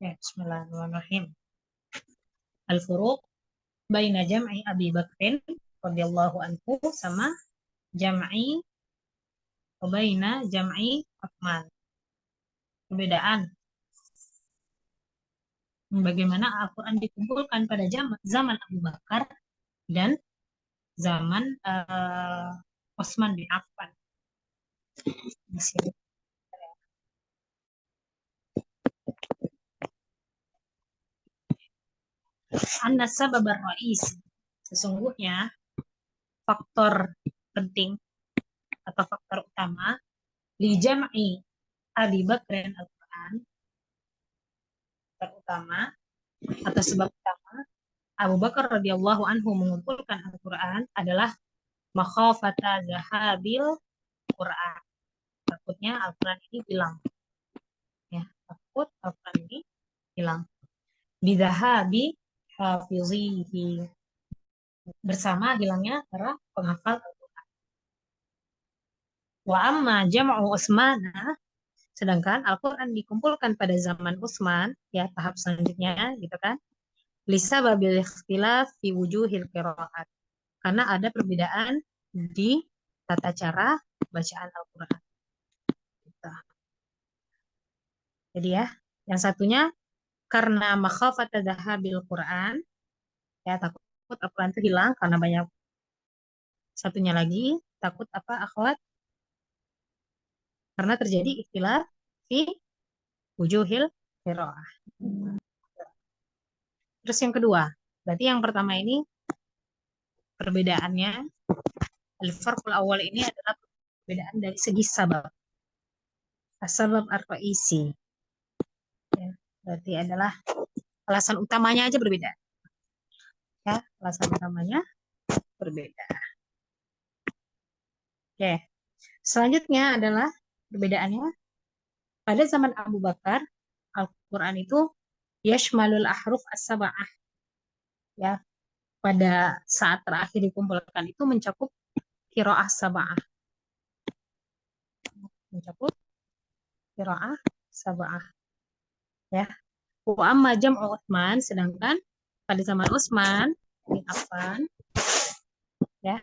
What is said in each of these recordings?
Ya, bismillahirrahmanirrahim. Al-furuq baina jam'i Abi Bakrin radhiyallahu anhu sama jam'i baina jam'i Utsman. Perbedaan bagaimana Al-Quran dikumpulkan pada zaman Abu Bakar dan zaman Utsman bin Affan. Di sini. An-nasabab ar-rais. Sesungguhnya faktor penting atau faktor utama li jam'i Abi Bakrin Al-Quran, terutama atau sebab utama Abu Bakar radhiyallahu anhu mengumpulkan Al-Quran adalah makhafata zahabil Quran. Takutnya Al-Quran ini hilang. Ya, takut Al-Quran ini hilang. Bidahabi hafizihi. Bersama hilangnya para penghafal Al-Quran. Wa amma jam'u Utsmana, sedangkan Al-Quran dikumpulkan pada zaman Utsman, ya tahap selanjutnya gitu kan. Lisababil ikhtilaf fi wujuhil qiraat. Karena ada perbedaan di tata cara bacaan Al-Quran. Jadi ya, yang satunya karena makhafata dhahabil Quran, ya takut Al-Quran itu hilang karena banyak. Satunya lagi takut apa akhwat? Karena terjadi ikhtilaf fi wujuhil qiraah. Terus yang kedua, berarti yang pertama ini perbedaannya al-farqul awal ini adalah perbedaan dari segi sabab. Sabab ar-raisi. Ya, berarti adalah alasan utamanya aja berbeda. Ya, alasan utamanya berbeda. Oke. Selanjutnya adalah perbedaannya pada zaman Abu Bakar Al-Quran itu yashmalul ahruf as-sab'ah. Ya, pada saat terakhir dikumpulkan itu mencakup qiraah sab'ah. Mencakup qiraah sab'ah. Ya. Wa amma jam'u Utsman, sedangkan pada zaman Utsman bin Affan ya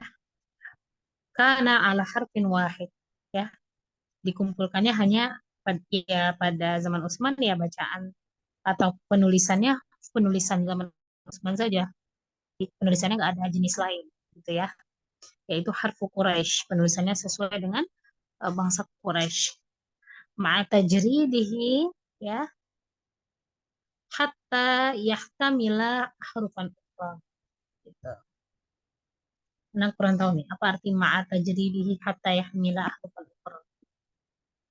kana ala harfin wahid, ya dikumpulkannya hanya pada zaman Utsman ya bacaan atau penulisan zaman Utsman saja, penulisannya nggak ada jenis lain gitu ya, yaitu harfu Quraisy, penulisannya sesuai dengan bangsa Quraisy, ma'atajridihi ya hatta yahtamila harufan ukhra gitu. Nah, kurang tahu nih apa arti ma'atajridihi hatta yahmila harufan ukhra.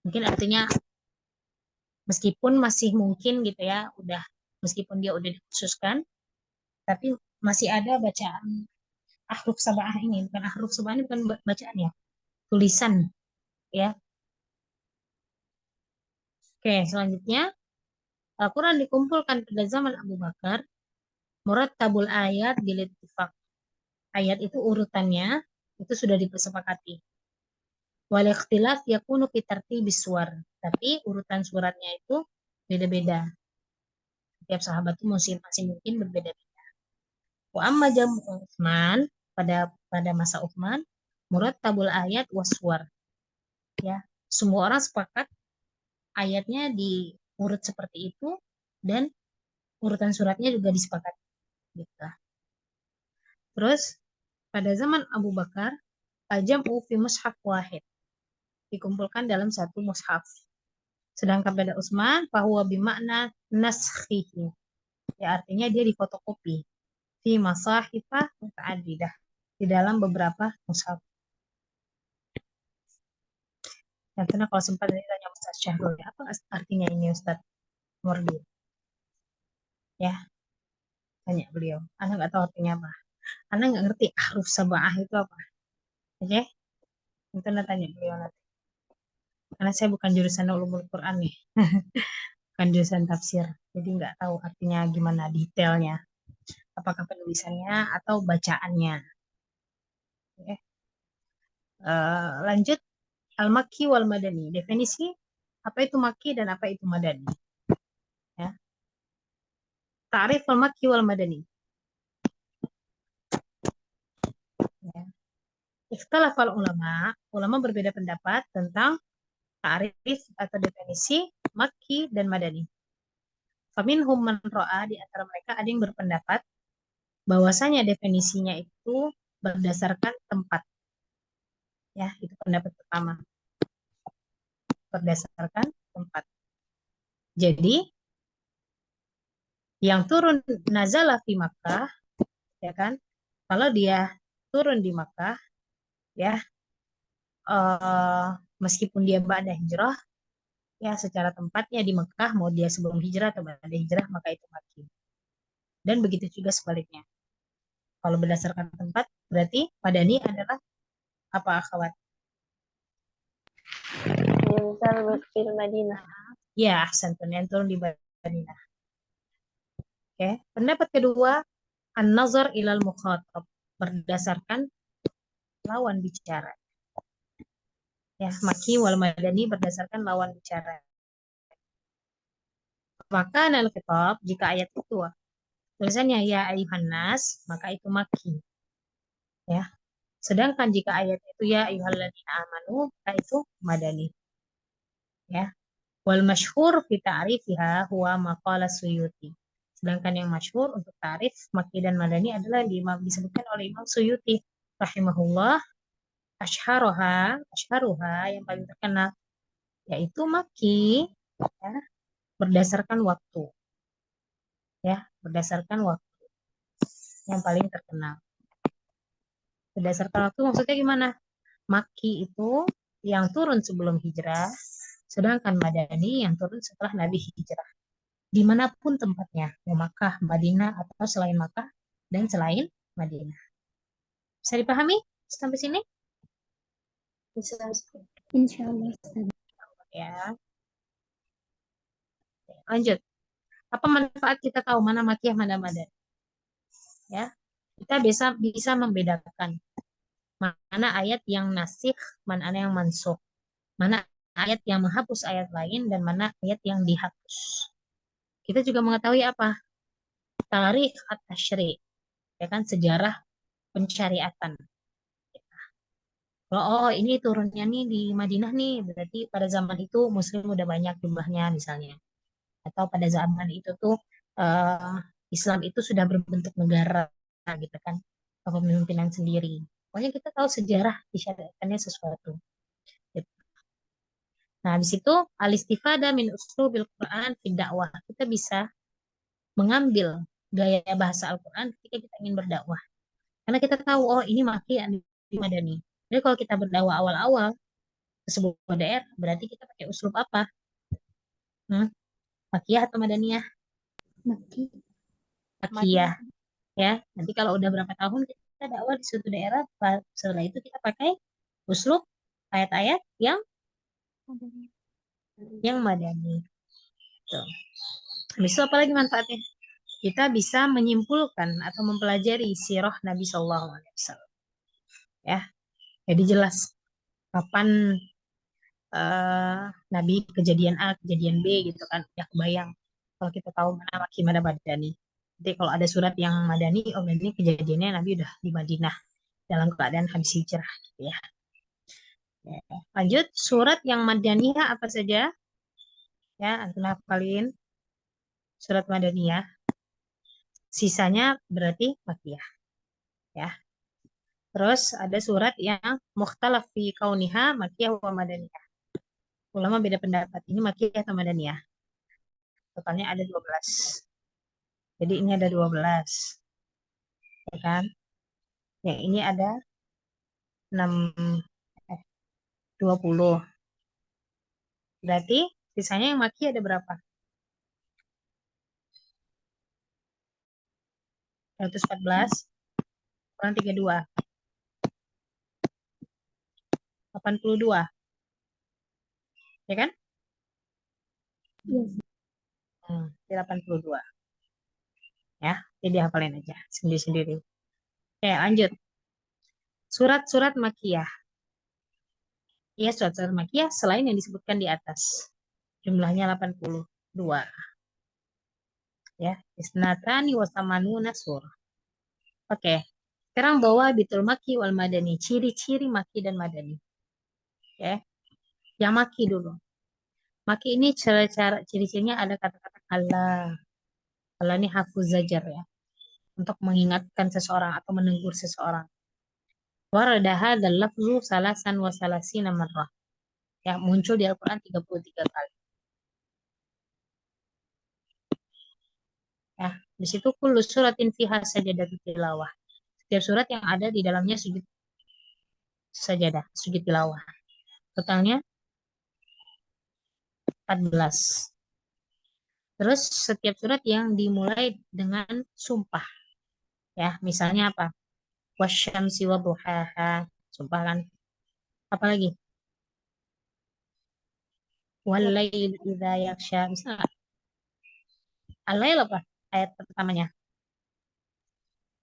Mungkin artinya meskipun masih mungkin gitu ya, meskipun dia udah dikhususkan, tapi masih ada bacaan ahruf sab'ah ini, bukan ahruf sab'ah ini bukan bacaan ya, tulisan ya. Oke, selanjutnya Al-Quran dikumpulkan pada zaman Abu Bakar, murattabul ayat bil ittifaq. Ayat itu urutannya itu sudah disepakati. Wal ikhtilaf yakunu fi tartibis suwar. Tapi urutan suratnya itu beda-beda. Setiap sahabat itu masing-masing mungkin berbeda-beda. Wa amma jamu Utsman, pada masa Utsman, murattabul ayat waswar. Ya, semua orang sepakat ayatnya diurut seperti itu dan urutan suratnya juga disepakati. Gitu. Terus pada zaman Abu Bakar, al-jam'u fi mushaf wahid, dikumpulkan dalam satu mushaf. Sedangkan pada Utsman, bahwa bimakna naskhihi, ya artinya dia difotokopi fi masahifah muta'addidah, di dalam beberapa mushaf. Dan karena kalau sempat tanya Ustaz Syahrul, apa artinya ini Ustaz Murdi? Ya, tanya beliau. Anak nggak tahu artinya apa. Anak nggak ngerti ahruf sab'ah itu apa. Oke? Itu tanya beliau nanti. Karena saya bukan jurusan ulumul Quran nih. Bukan jurusan tafsir. Jadi nggak tahu artinya gimana detailnya. Apakah penulisannya atau bacaannya. Oke? Lanjut. Al-Makki wal Madani. Definisi apa itu Makki dan apa itu Madani. Ya. Ta'rif al-Makki wal Madani. Ya. Ikhtilafal ulama, ulama berbeda pendapat tentang ta'rif atau definisi Makki dan Madani. Faminhum man ra'a, di antara mereka ada yang berpendapat bahwasanya definisinya itu berdasarkan tempat. Ya, itu pendapat pertama. Berdasarkan tempat. Jadi, yang turun nazala fi Makkah, ya kan? Kalau dia turun di Makkah, ya, meskipun dia ba'da hijrah, ya secara tempatnya di Mekah, mau dia sebelum hijrah atau ba'da hijrah, maka itu Makki. Dan begitu juga sebaliknya. Kalau berdasarkan tempat, berarti Madani adalah apa, akhwat? Misal fil Madinah. Ya, ahsantun, yang turun di Madinah. Oke. Pendapat kedua, an-nazar ilal mukhatab, berdasarkan lawan bicara. Ya, Makki wal Madani berdasarkan lawan bicara. Maka al kitab, jika ayat itu tulisannya ya ayuhan nas, maka itu Makki. Ya. Sedangkan jika ayat itu ya ayyuhalladzina amanu, maka itu Madani. Ya. Wal masyhur fi ta'rifiha huwa maqala Suyuti. Sedangkan yang masyhur untuk ta'rif Makki dan Madani adalah disebutkan oleh Imam Suyuti rahimahullah, asyharuha yang paling terkenal yaitu Makki, ya, berdasarkan waktu. Ya, berdasarkan waktu yang paling terkenal. Berdasarkan waktu maksudnya gimana? Makki itu yang turun sebelum hijrah, sedangkan Madani yang turun setelah Nabi hijrah. Dimanapun tempatnya, mau Makkah, Madinah, atau selain Makkah dan selain Madinah. Bisa dipahami sampai sini? Bisa. Insya Allah. Ya. Lanjut. Apa manfaat kita tahu mana Makkiyah, mana Madani? Ya, kita bisa membedakan mana ayat yang nasikh, mana yang mansukh, mana ayat yang menghapus ayat lain, dan mana ayat yang dihapus. Kita juga mengetahui apa? Tarikh at-tasyri', ya kan, sejarah pensyariatan. Oh, ini turunnya nih di Madinah nih, berarti pada zaman itu Muslim udah banyak jumlahnya misalnya. Atau pada zaman itu tuh uh, Islam itu sudah berbentuk negara, gitu kan, kepemimpinan sendiri. Pokoknya kita tahu sejarah disyariatkannya sesuatu. Gitu. Nah, habis itu al-istifada min uslubil Quran fi dakwah. Kita bisa mengambil gaya bahasa Al-Quran ketika kita ingin berdakwah. Karena kita tahu, oh ini Makki, ini Madani. Jadi kalau kita berdakwah awal-awal ke sebuah daerah, berarti kita pakai uslub apa? Makkiyah atau Madaniyah? Makki. Makkiyah. Ya, nanti kalau udah berapa tahun kita dakwah di suatu daerah, setelah itu kita pakai uslub ayat-ayat yang Madani. Tuh. Habis itu apa lagi manfaatnya? Kita bisa menyimpulkan atau mempelajari sirah Nabi Shallallahu Alaihi Wasallam. Ya, jadi jelas kapan Nabi kejadian A, kejadian B, gitu kan, ya kebayang kalau kita tahu mana Makki, mana Madani. Jadi kalau ada surat yang Madani, oh ini kejadiannya Nabi udah di Madinah dalam keadaan habis hijrah, gitu ya. Lanjut, surat yang Madaniyah apa saja? Ya, antum hafalin surat Madaniyah. Sisanya berarti Makkiyah. Ya. Terus ada surat yang mukhtalaf fi kauniha Makkiyah wa Madaniyah. Ulama beda pendapat, ini Makkiyah atau Madaniyah. Totalnya ada 12. Jadi ini ada 12. Ya kan? Yang ini ada 20. Berarti sisanya yang Makki ada berapa? 114 kurang 32. 82. Ya kan? Yes. 82. Ya, jadi hafalin aja sendiri-sendiri. Oke, lanjut. Surat-surat Makkiyah. Ya, surat-surat Makkiyah selain yang disebutkan di atas. Jumlahnya 82. Ya, isnatani wa samanuna surah. Oke. Sekarang bawa bitul maki wal madani, ciri-ciri maki dan madani. Ya. Yang maki dulu. Maki ini cara ciri-cirinya ada kata-kata Allah. Allah ini hafuz zajar ya. Untuk mengingatkan seseorang atau menegur seseorang. Warada hadzal lafzu salasan wa salasina marrah. Ya, muncul di Al-Qur'an 33 kali. Ya, di situ kullu suratin fiha sajadatut tilawah. Setiap surat yang ada di dalamnya sujud sajadah, sujud tilawah. Totalnya 14. Terus setiap surat yang dimulai dengan sumpah. Ya, misalnya apa? Wasyamsi wa duhaha. Sumpah kan? Apalagi? Walail idza yaksha. Misalnya Al-Lail apa? Ayat pertamanya.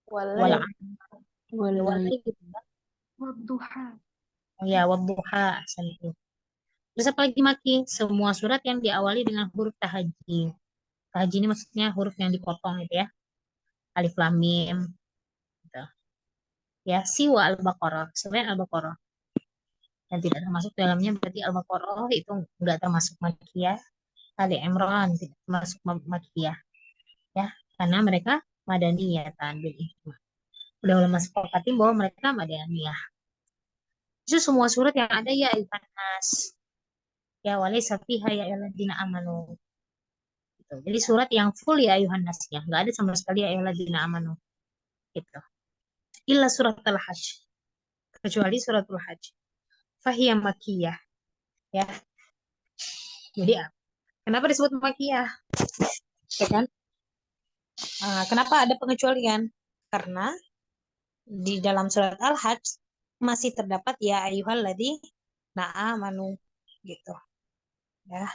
Wal Walai. Walai. walail gitu. Wadduha. Oh ya, wadduha. Terus apalagi maki? Semua surat yang diawali dengan huruf tahaji. Tahaji ini maksudnya huruf yang dipotong gitu ya. Alif lam mim gitu. Ya, siwa al-Baqarah, selain al-Baqarah. Dan tidak termasuk dalamnya berarti al-Baqarah itu enggak termasuk makiyah. Ali Imran tidak termasuk makiyah. Ya, karena mereka madaniyah bil ijma. Udah ulama sepakati bahwa mereka madaniyah. Itu semua surat yang ada ya ayuhan nas. Ya walaysa fiha ya ayyuhalladzina amanu. Gitu. Jadi surat yang full ya ayuhan nas ya, enggak ada sama sekali ya ayyuhalladzina amanu gitu. Illa surat al-Hajj. Kecuali suratul Hajj. Fahiyah makiyah ya. Jadi kenapa disebut makiyah? Ya kan? Kenapa ada pengecualian? Karena di dalam surat Al-Hajj masih terdapat ya ayyuhalladzina amanu gitu ya.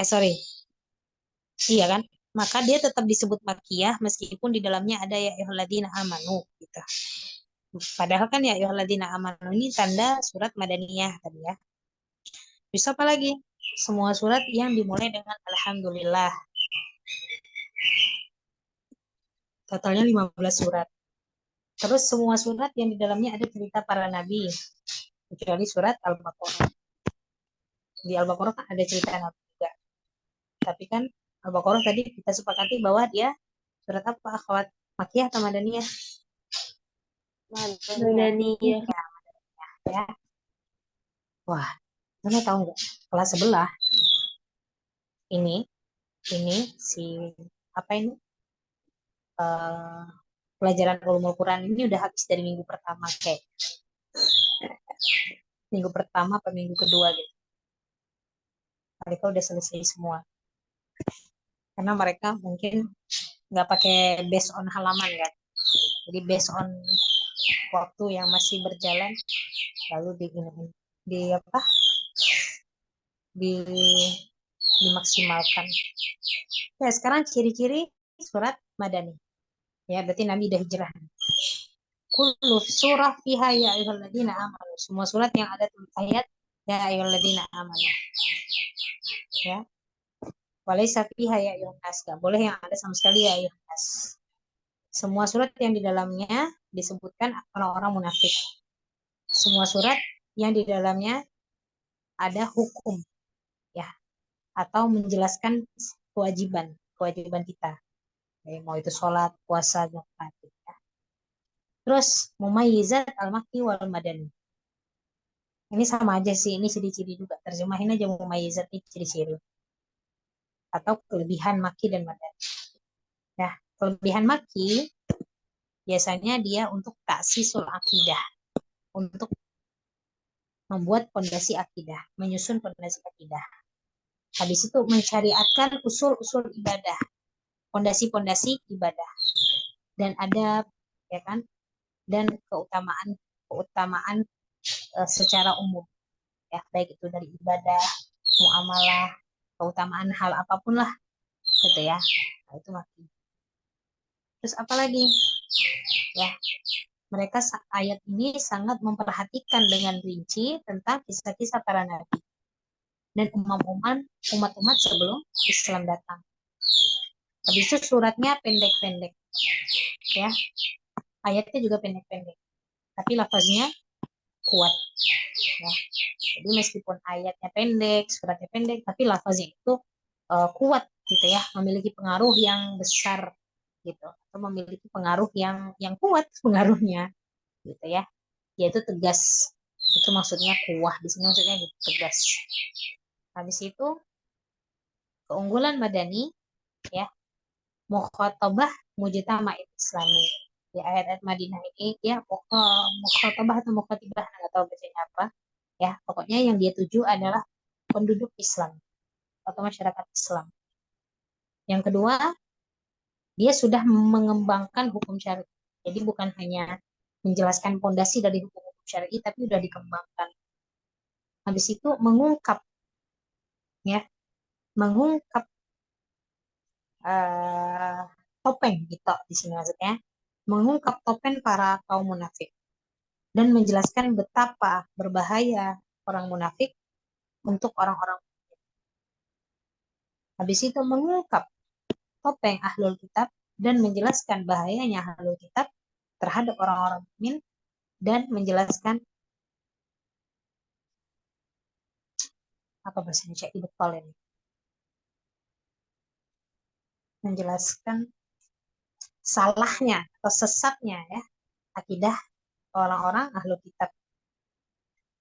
Sorry. Iya kan? Maka dia tetap disebut makiyah meskipun di dalamnya ada ya ayyuhalladzina amanu gitu. Padahal kan ya ayyuhalladzina amanu ini tanda surat madaniyah tadi ya. Bisa apa lagi? Semua surat yang dimulai dengan alhamdulillah. Totalnya 15 surat. Terus semua surat yang di dalamnya ada cerita para nabi. Kecuali surat Al-Baqarah. Di Al-Baqarah kan ada cerita nabi juga. Tapi kan Al-Baqarah tadi kita sepakati bahwa dia surat apa, akhwat? Makiyah atau madaniyah? Madaniyah. Ya. Wah, kamu tahu nggak? Kelas sebelah ini si apa ini? eh, Pelajaran ulumul Quran ini udah habis dari minggu pertama kayak minggu pertama atau minggu kedua gitu. Mereka udah selesai semua. Karena mereka mungkin nggak pakai based on halaman kan. Jadi based on waktu yang masih berjalan lalu di apa? Di dimaksimalkan. Ya, sekarang ciri-ciri surat Madani. Ya, berarti Nabi udah hijrah. Kullu surah fiha ya ayyuhalladzina amanu. Semua surat yang ada tulis ayat ya ayyuhalladzina amanu. Ya. Walaysa fiha ya ayyuhan nas. Enggak boleh yang ada sama sekali ya ayyuhan nas. Semua surat yang di dalamnya disebutkan orang-orang munafik. Semua surat yang di dalamnya ada hukum ya atau menjelaskan kewajiban kita. Mau itu sholat, puasa, zakat. Ya. Terus mumayyizat al-makki wal madani. Ini sama aja sih, ini ciri-ciri juga. Terjemahin aja mumayyizat ini ciri-ciri. Atau kelebihan maki dan madani. Nah, kelebihan maki biasanya dia untuk taksisul akidah. Untuk membuat fondasi akidah, menyusun fondasi akidah. Habis itu mencariatkan usul-usul ibadah, fondasi-fondasi ibadah. Dan adab, ya kan? Dan keutamaan secara umum. Ya, baik itu dari ibadah, muamalah, keutamaan hal apapun lah gitu ya. Nah, itu maki. Terus apa lagi? Ya, mereka ayat ini sangat memperhatikan dengan rinci tentang kisah-kisah para nabi. dan umat-umat sebelum Islam datang. Habis itu suratnya pendek-pendek, ya. Ayatnya juga pendek-pendek, tapi lafaznya kuat. Ya. Jadi meskipun ayatnya pendek, suratnya pendek, tapi lafaznya itu kuat gitu ya, memiliki pengaruh yang besar gitu, atau memiliki pengaruh yang kuat pengaruhnya gitu ya, yaitu tegas. Itu maksudnya kuah di sini maksudnya gitu, tegas. Habis itu keunggulan Madani ya, mukhatabah mujtama Islami. Di ayat-ayat Madinah ini ya, mukhatabah atau mukhatibah nggak tahu bacanya apa ya, pokoknya yang dia tuju adalah penduduk Islam atau masyarakat Islam. Yang kedua, dia sudah mengembangkan hukum syar'i. Jadi bukan hanya menjelaskan pondasi dari hukum syar'i, tapi sudah dikembangkan. Habis itu mengungkap, ya, mengungkap uh, topeng gitu di sini maksudnya, mengungkap topeng para kaum munafik dan menjelaskan betapa berbahaya orang munafik untuk orang-orang. Habis itu mengungkap topeng ahlul kitab dan menjelaskan bahayanya ahlul kitab terhadap orang-orang mukmin dan menjelaskan apa bahasa Indonesia betul ini, menjelaskan salahnya atau sesatnya ya akidah orang-orang ahlu kitab.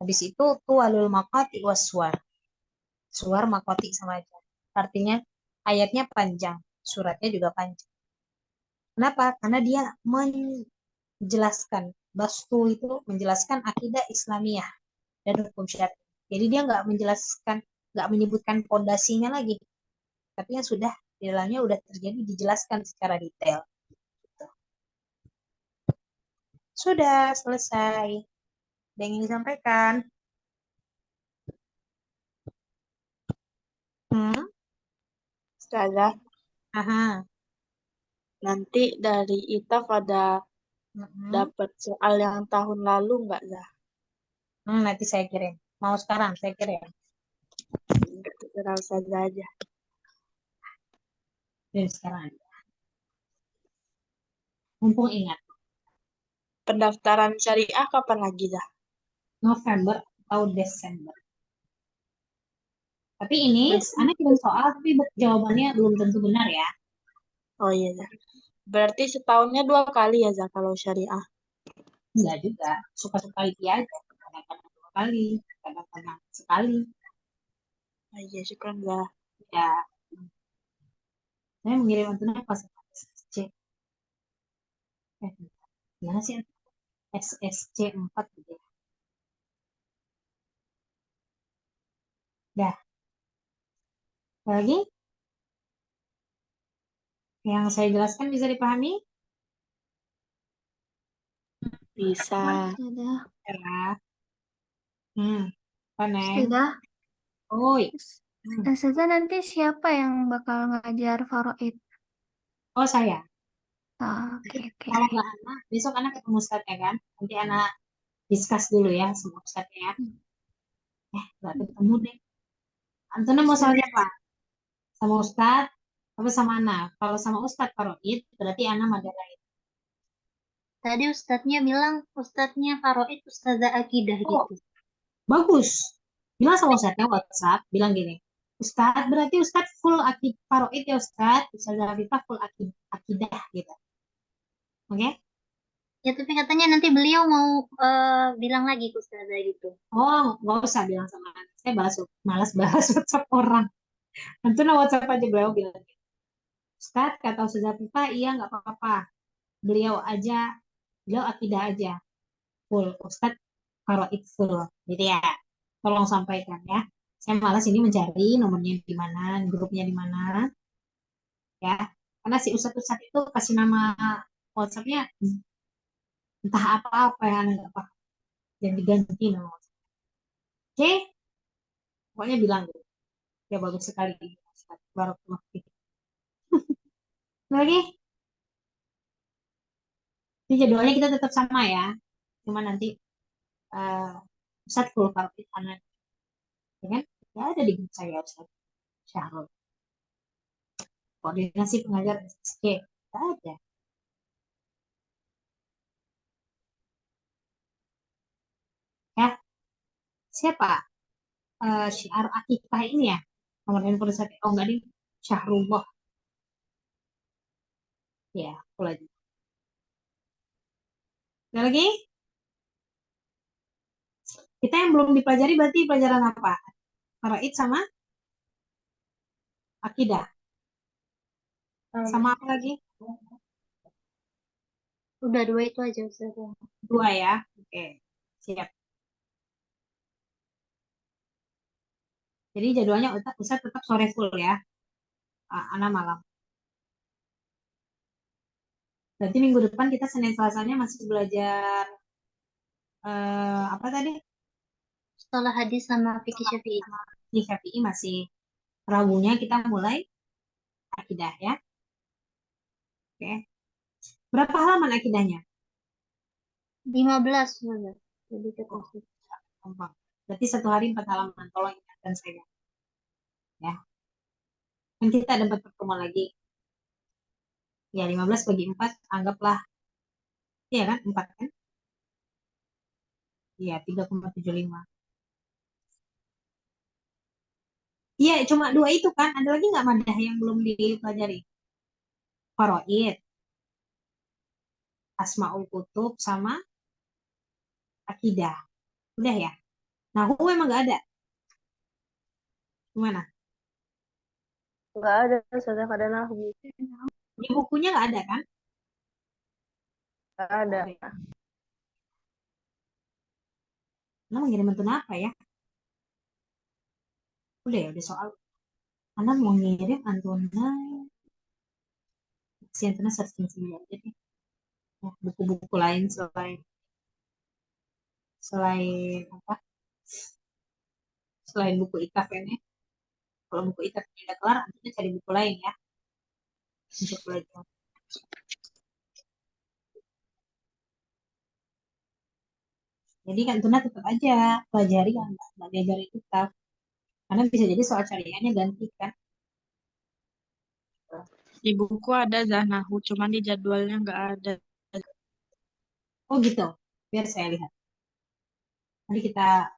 Habis itu tuwalul makoti waswar, suar makoti sama aja, artinya ayatnya panjang, suratnya juga panjang. Kenapa? Karena dia menjelaskan, bastu itu menjelaskan akidah Islamiyah dan hukum syar'i. Jadi dia nggak menjelaskan, nggak menyebutkan pondasinya lagi, tapi yang sudah di dalamnya udah terjadi dijelaskan secara detail. Gitu. Sudah selesai. Ada yang ingin disampaikan? Ustazah, Aha. nanti dari Itaf ada Mm-mm. dapat soal yang tahun lalu nggak, Zah? Nanti saya kirim. Mau sekarang saya kirim. Terserah Ustazah aja. Kirim sekarang. Mumpung ingat. Pendaftaran syariah kapan lagi, Zah? November atau Desember. Tapi ini, Berarti, anak kirim soal, tapi jawabannya belum tentu benar ya. oh iya, Zah. Berarti setahunnya 2 kali ya, Zah, kalau syariah? Enggak juga. Suka-suka dia aja. Kadang-kadang 2 kali, kadang-kadang sekali. Oh iya, syukran, Zah. Ya, saya mengirim antunya pas SSC. Gimana sih? SSC 4 gitu ya. Dah, lagi yang saya jelaskan bisa dipahami? Bisa. Sudah. Ya. Apa, Neng? Sudah. Oi. Sudah, nanti siapa yang bakal ngajar Faraid? Oh, saya. Oke. Kalau nggak anak, besok anak ketemu Ustaz ya kan? Nanti anak discuss dulu ya sama Ustaznya ya. Nggak ketemu deh. Antuna mau sama siapa? Sama Ustaz? Apa sama anak? Kalau sama Ustaz Faroid, berarti anak ada lain. Tadi ustadznya bilang ustadznya Faroid ustazah akidah Oh, gitu. bagus. Bilang sama Ustaznya WhatsApp, bilang gini. Ustaz, berarti Ustaz full akid Faroid ya Ustaz. Ustazah Afifah full akidah gitu. Oke? Ya tapi katanya nanti beliau mau bilang lagi ke ustazah gitu. Oh, nggak usah bilang sama anak. Saya malas bahas WhatsApp orang. Antuna WhatsApp aja beliau bilang. Ustaz, kata Ustazah Afifah, iya nggak apa-apa. Beliau aja, beliau akidah aja. Full. Ustaz Faroid full. Gitu ya. Tolong sampaikan ya. Saya malas ini mencari nomornya di mana, grupnya di mana, ya. Karena si Ustadz itu kasih nama WhatsApp-nya entah apa-apa yang aneh nggak paham. Dan diganti nama WhatsApp. Oke, pokoknya bilang gitu. Ya bagus sekali. Barakallahu fiik. Lagi, ini jadwalnya kita tetap sama ya. Cuma nanti uh, Ustadz full Faroid kanan. Ya kan? Nggak ada di grup saya, Ustaz. Syahrul. Koordinasi pengajar SSG. Nggak ada. Ya, siapa? Syiar akikah ini ya? Nomor handphone Ustaz. Oh, enggak nih. Syahrullah. Ya, aku lagi. Ada lagi? Kita yang belum dipelajari berarti pelajaran apa? Faraid sama akidah. Sama apa lagi? Udah dua itu aja Ustaz. Dua ya. Oke, siap. Jadi jadwalnya Ustaz tetap sore full ya. Anak malam. Berarti minggu depan kita Senin Selasanya masih belajar apa tadi? Setelah hadis sama fikih Syafi'i. Di Syafi'i masih. Rabunya kita mulai akidah ya. Oke. Berapa halaman akidahnya? 15 Ustaz. Jadi kita Gampang. Berarti satu hari 4 halaman. Tolong ingatkan saya. Ya. Kan kita ada 4 pertemuan lagi. Ya, 15 bagi 4, anggaplah. Iya kan? 4 kan? Iya, 3,75. Iya, cuma 2 itu kan. Ada lagi nggak madah yang belum dipelajari? Faraid, Asmaul Kutub, sama akidah. Udah ya? Nah, emang nggak ada. Gimana? Nggak ada, Ustazah, nggak ada nahu. Di bukunya nggak ada kan? Nggak ada. Nah, ngirim Antuna apa ya? Udah ya, udah soal. Anak mau ngirim Antuna. Si Antuna searching sendiri aja deh. Ya, buku-buku lain selain selain apa? Selain buku IKAF ini. Kalau buku IKAF ini udah kelar, Antuna cari buku lain ya. Untuk belajar. Jadi kan Antuna tetap aja pelajari yang nggak diajari IKAF. Karena bisa jadi soal cariannya ganti kan. Di buku ada Zahnahu, cuman di jadwalnya nggak ada. Oh gitu. Biar saya lihat. Nanti kita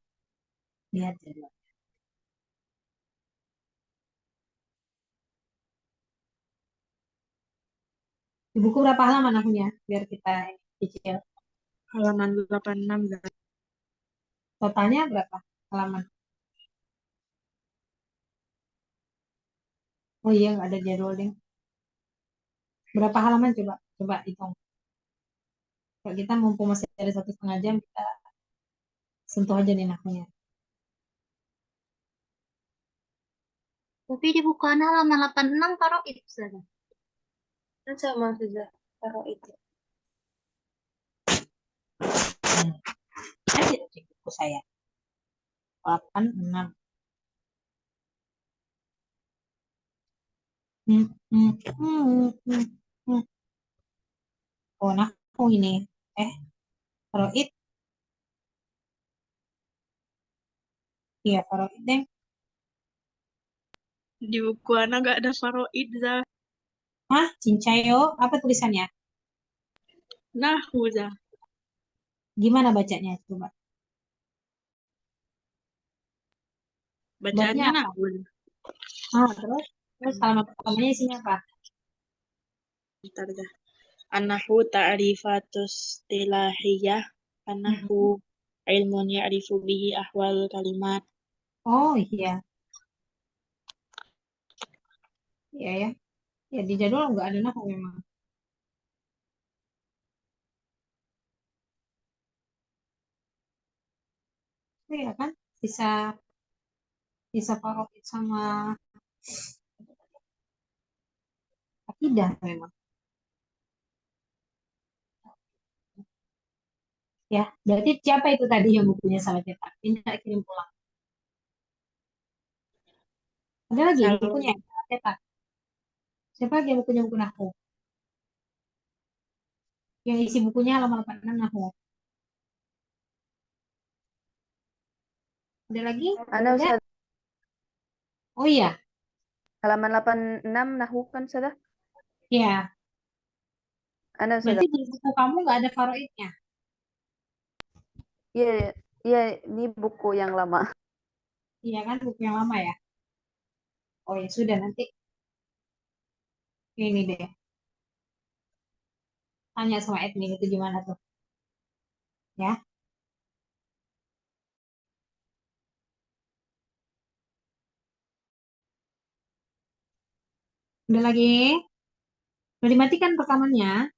lihat jadwal. Di buku berapa halaman akunya? Biar kita cicil. Halaman 86 Zah. Totalnya berapa halaman? Oh iya, nggak ada jadwal deh. Berapa halaman coba? Coba hitung. Kalau kita mumpung masih ada 1,5 jam, kita sentuh aja nih nakunya. Tapi di buku anak halaman 86 taruh itu Ustaz. Kan sama Ustazah, taruh itu. Ada di buku saya. 86. Hmm, hmm, hmm, hmm, hmm. Oh, naku ini. Faraid. Iya, Faraid deh. Di buku anak nggak ada faraid Zah. Hah? Cincayo? Apa tulisannya? Nahu Zah. Gimana bacanya? Coba. Bacaannya Bacanya apa? nahu. Terus halaman pertamanya isinya apa? Bentar Zah. An-nahwu ta'rifatus tilahiyah. An-nahwu ilmun ya'rifu bihi ahwal kalimat. Oh iya, iya ya. Ya di jadwal nggak ada nahu memang. Oh iya kan? Bisa bisa Faraid sama akidah memang. Ya, berarti siapa itu tadi yang bukunya salah cetak? Minta kirim pulang. Ada lagi Kalau bukunya yang salah cetak. Siapa lagi yang bukunya buku nahu? Yang isi bukunya halaman 86 nahu. Ada lagi? ada Ada? Ustaz, Oh iya, Halaman 86 Nahu kan sudah? ya. Ada sudah. Berarti di buku kamu nggak ada faraidnya. Iya, iya, ini buku yang lama. Iya kan, buku yang lama ya. Oh ya sudah, nanti ini deh. Tanya sama admin itu gimana tuh. Ya. Udah lagi? Udah dimatikan rekamannya?